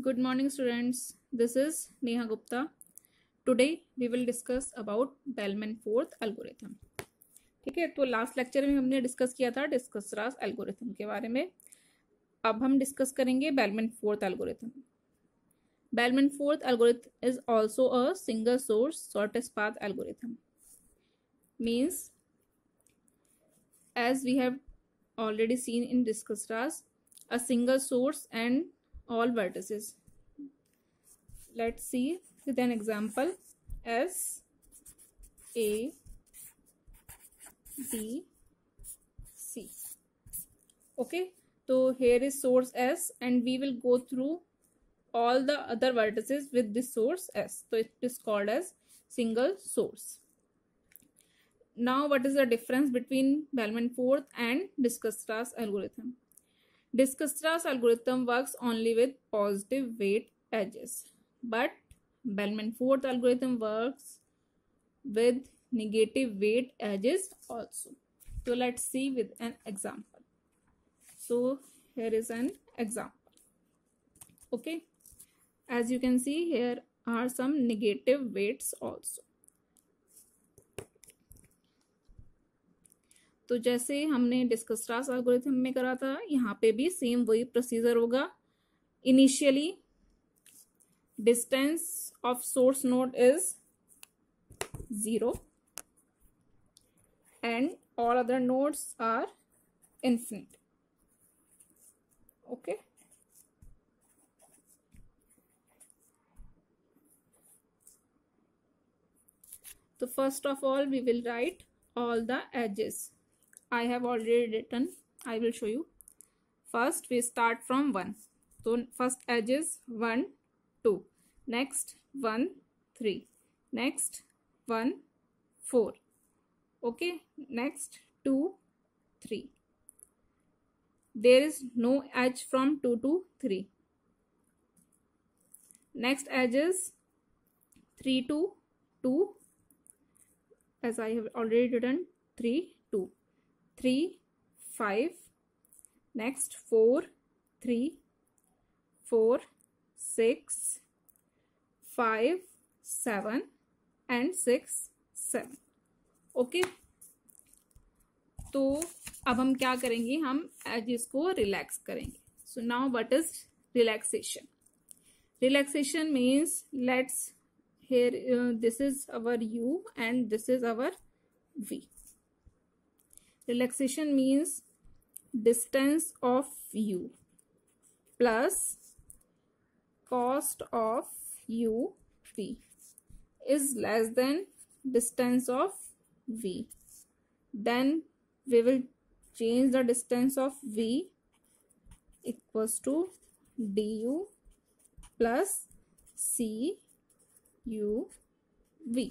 Good morning, students. This is Neha Gupta. Today we will discuss about Bellman-Fourth algorithm. ठीक है, तो last lecture में हमने discuss किया था डिस्कस एल्गोरिथम के बारे में. अब हम डिस्कस करेंगे Bellman-Fourth algorithm. Bellman-Fourth algorithm is also a single source shortest path algorithm. Means, as we have already seen in discuss, a single source and all vertices. Let's see with an example. S A B C. Okay, so here is source S and we will go through all the other vertices with this source S. So it is called as single source. Now what is the difference between Bellman-Fourth and Discus-Strass algorithm? Discus-Strass algorithm works only with positive weight edges, but Bellman-Fourth algorithm works with negative weight edges also. So let's see with an example. So here is an example. Okay, as you can see, here are some negative weights also. तो जैसे हमने डिस्कस-स्ट्रास algorithm में करा था, यहाँ पे भी same वही प्रोसीजर होगा. Initially distance of source node is 0 and all other nodes are infinite. Okay, so first of all we will write all the edges. I have already written. I will show you. First we start from 1. So first edge is 1 2, next 1 3, next 1 4. Okay, next 2 3. There is no edge from 2 to 3. Next edge is 3 to 2, as I have already written. 3 2, 3 5, next 4 3 4 6 5 7 and 6 7. Okay, तो अब हम क्या करेंगे, हम edges को relax करेंगे. So now what is relaxation? Relaxation means let's here this is our u and this is our v. Relaxation means distance of u plus cost of u v is less than distance of v. Then we will change the distance of v equals to du plus c u v.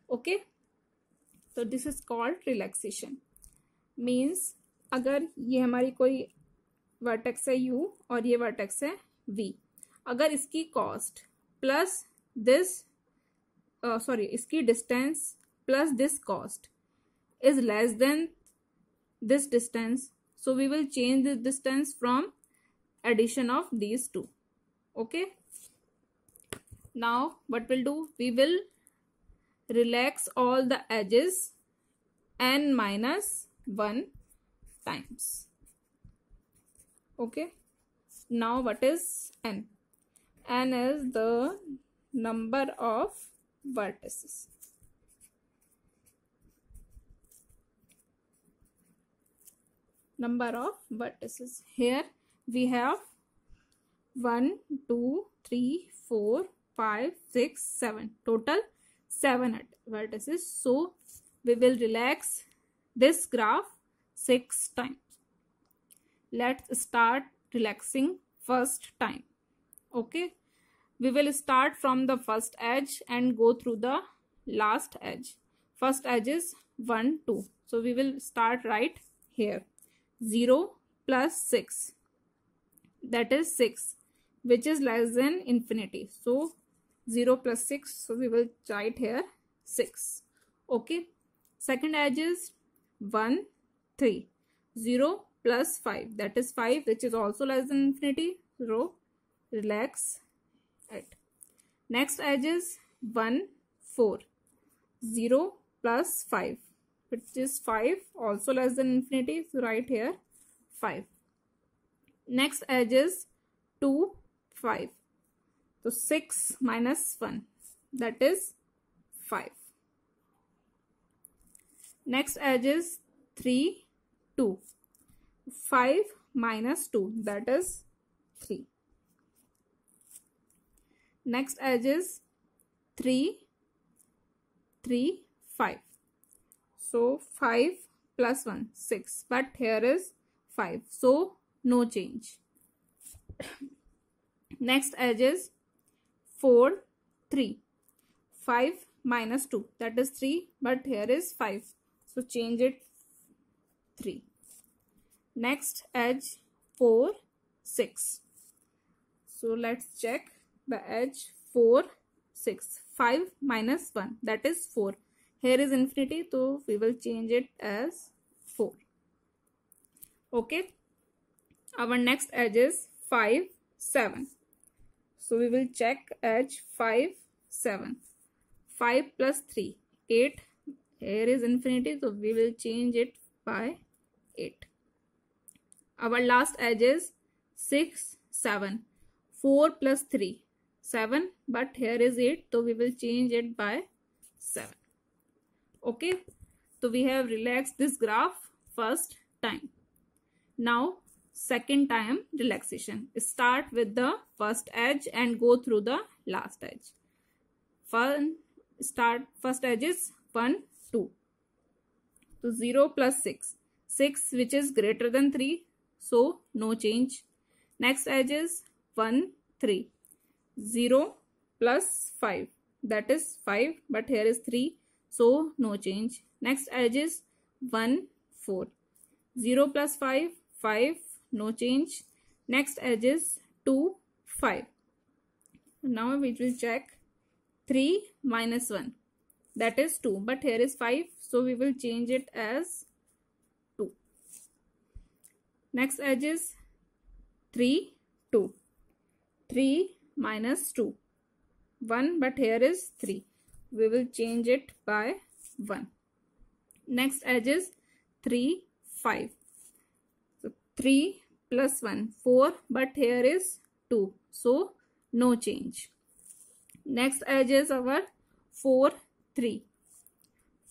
Okay, so this is called relaxation. Means अगर ये हमारी कोई vertex है u और ये vertex है v, अगर इसकी कॉस्ट प्लस दिस इसकी distance plus this cost is less than this distance, so we will change this distance from addition of these two. Okay, now what will do, we will relax all the edges n minus 1 times. Okay, now what is n? N is the number of vertices. Number of vertices. Here we have 1 2 3 4 5 6 7, total 7 vertices. So we will relax this graph 6 times. Let's start relaxing first time. Okay, we will start from the first edge and go through the last edge. First edge is 1 2, so we will start right here. 0 plus 6, that is 6, which is less than infinity. So 0 plus 6, so we will write here 6. Okay, second edge is 1 3, 0 plus 5, that is 5, which is also less than infinity. So relax it. Next edge is 1 4, 0 plus 5, which is 5, also less than infinity, so write here 5. Next edge is 2 5, so 6 minus 1, that is 5. Next edge is 3 2, 5 minus 2, that is 3. Next edge is 3 3 5, so 5 plus 1 6, but here is 5, so no change. Next edge is 4 3, 5 minus 2, that is 3, but here is 5, so change it 3. Next edge 4 6, so let's check the edge 4 6, 5 minus 1, that is 4. Here is infinity, so we will change it as 4. Okay, our next edge is 5 7, so we will check edge 5 7. 5 plus 3 8, here is infinity, so we will change it by 8. Our last edge is 6 7. 4 plus 3 7, but here is 8, so we will change it by 7. Okay, so we have relaxed this graph first time. Now second time relaxation. Start with the first edge and go through the last edge. First edge is 1 2, so 0 plus 6, 6 which is greater than 3, so no change. Next edge is 1 3, 0 plus 5, that is 5, but here is 3, so no change. Next edge is 1 4, 0 plus 5 5, no change. Next edge is 2 5. Now we will check 3 minus 1, that is 2, but here is 5, so we will change it as 2. Next edge is 3 2, 3 minus 2 1, but here is 3, we will change it by 1. Next edge is 3 5, so 3 plus 1 4, but here is 2, so no change. Next edge is our 4 3,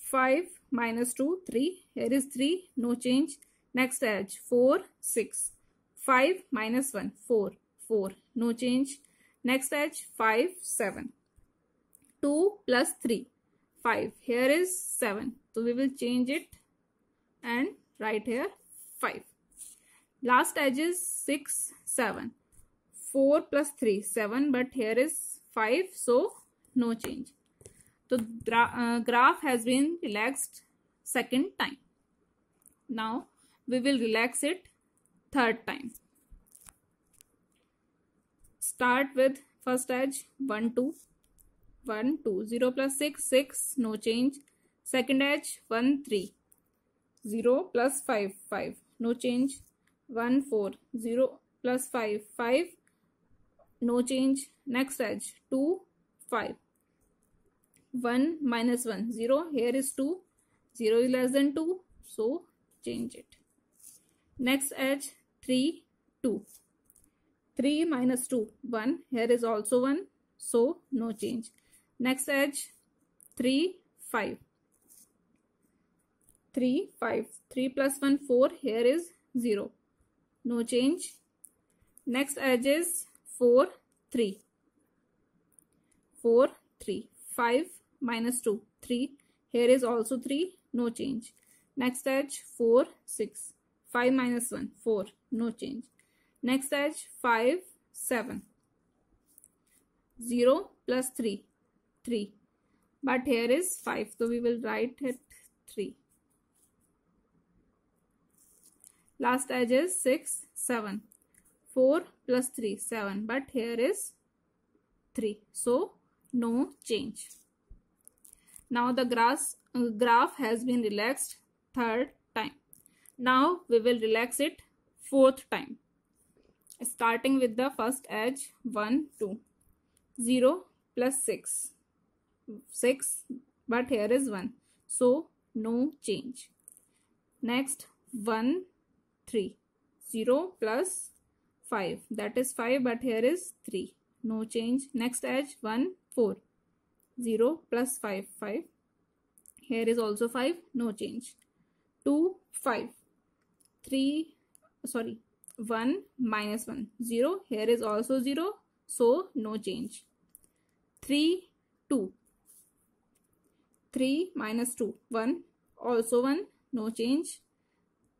5 minus 2 3, here is 3, no change. Next edge 4 6, 5 minus 1 4 4, no change. Next edge 5 7, 2 plus 3 5, here is 7, so we will change it and write here 5. Last edge is 6 7, 4 plus 3 7, but here is 5, so no change. So graph has been relaxed second time. Now we will relax it third time. Start with first edge 1 2, 1 2, 0 plus 6 6, no change. Second edge 1 3, 0 plus 5 5, no change. 1 4, 0 plus 5 5, no change. Next edge 2 5, 1 minus 1 0, here is 2, 0 is less than 2, so change it. Next edge 3 2, 3 minus 2 1, here is also 1, so no change. Next edge 3 5, 3 5, 3 plus 1 4, here is 0, no change. Next edge is 4 3, 4 3, 5 minus 2 3, here is also 3, no change. Next edge 4 6, 5 minus 1 4, no change. Next edge 5 7, 0 plus 3 3, but here is 5, so we will write it 3. Last edge is 6 7, 4 plus 3 7, but here is 3, so no change. Now the graph has been relaxed third time. Now we will relax it fourth time. starting with the first edge 1 2, 0 plus 6, 6, but here is 1, so no change. Next 1 3, 0 plus 5, that is 5, but here is 3, no change. Next edge 1 4, 0 plus 5 5, here is also 5, no change. 2 5, 3 sorry 1 minus 1 0, here is also 0, so no change. 3 2, 3 minus 2 1, also 1, no change.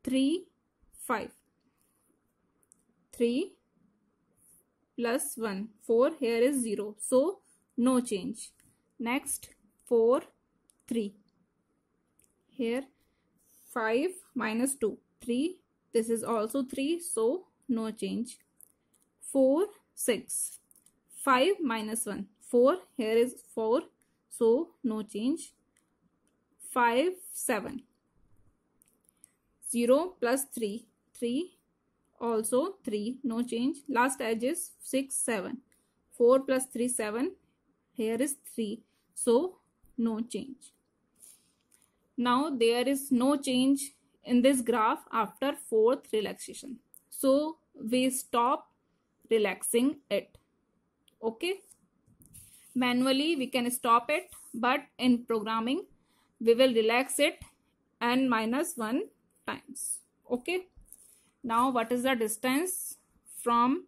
3 5, 3 plus 1 4, here is 0, so no change. Next 4 3, here 5 minus 2 3, this is also 3, so no change. 4 6, 5 minus 1 4, here is 4, so no change. 5 7, 0 plus 3 3, also 3, no change. Last edge is 6 7, 4 plus 3 7, here is 3, so no change. Now there is no change in this graph after fourth relaxation, so we stop relaxing it. Okay, manually we can stop it, but in programming we will relax it n minus 1 times. Okay, now what is the distance from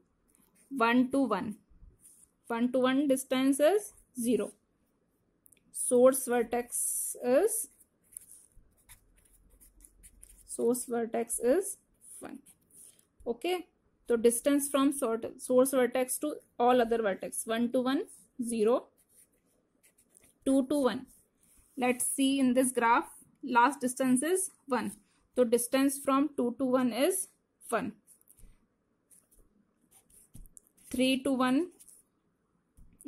1 to 1? 1 to 1 distance is 0. Source vertex is 1. Okay, so distance from source vertex to all other vertex, 1 to 1 0, 2 to 1. Let's see in this graph, last distance is 1, so distance from 2 to 1 is 1. 3 to 1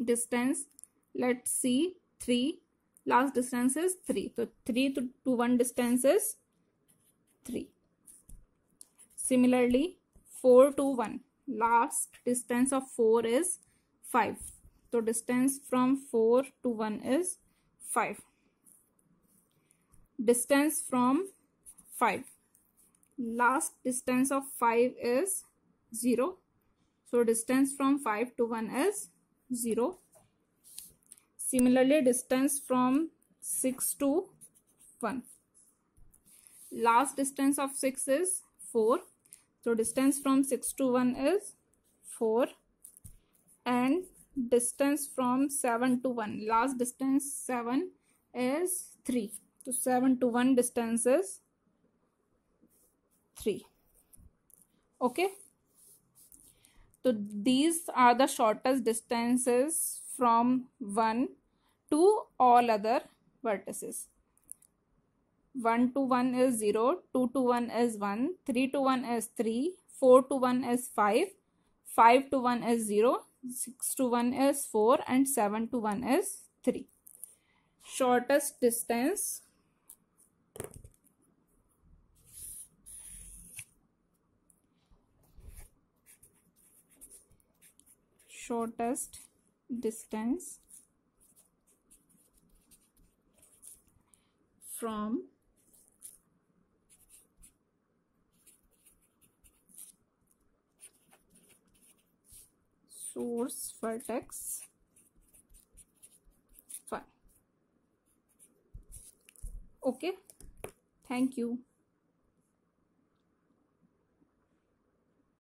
distance, let's see 3, last distance is 3, so 3 to 1 distance is 3. Similarly 4 to 1, last distance of 4 is 5, so distance from 4 to 1 is 5. Distance from 5, last distance of 5 is 0, so distance from 5 to 1 is 0. Similarly distance from 6 to 1, last distance of 6 is 4, so distance from 6 to 1 is 4. And distance from 7 to 1, last distance 7 is 3, so 7 to 1 distance is 3. Okay, so these are the shortest distances from 1 to all other vertices. 1 to 1 is 0, 2 to 1 is 1, 3 to 1 is 3, 4 to 1 is 5, 5 to 1 is 0, 6 to 1 is 4, and 7 to 1 is 3. Shortest distance from source vertex 1. Okay, thank you.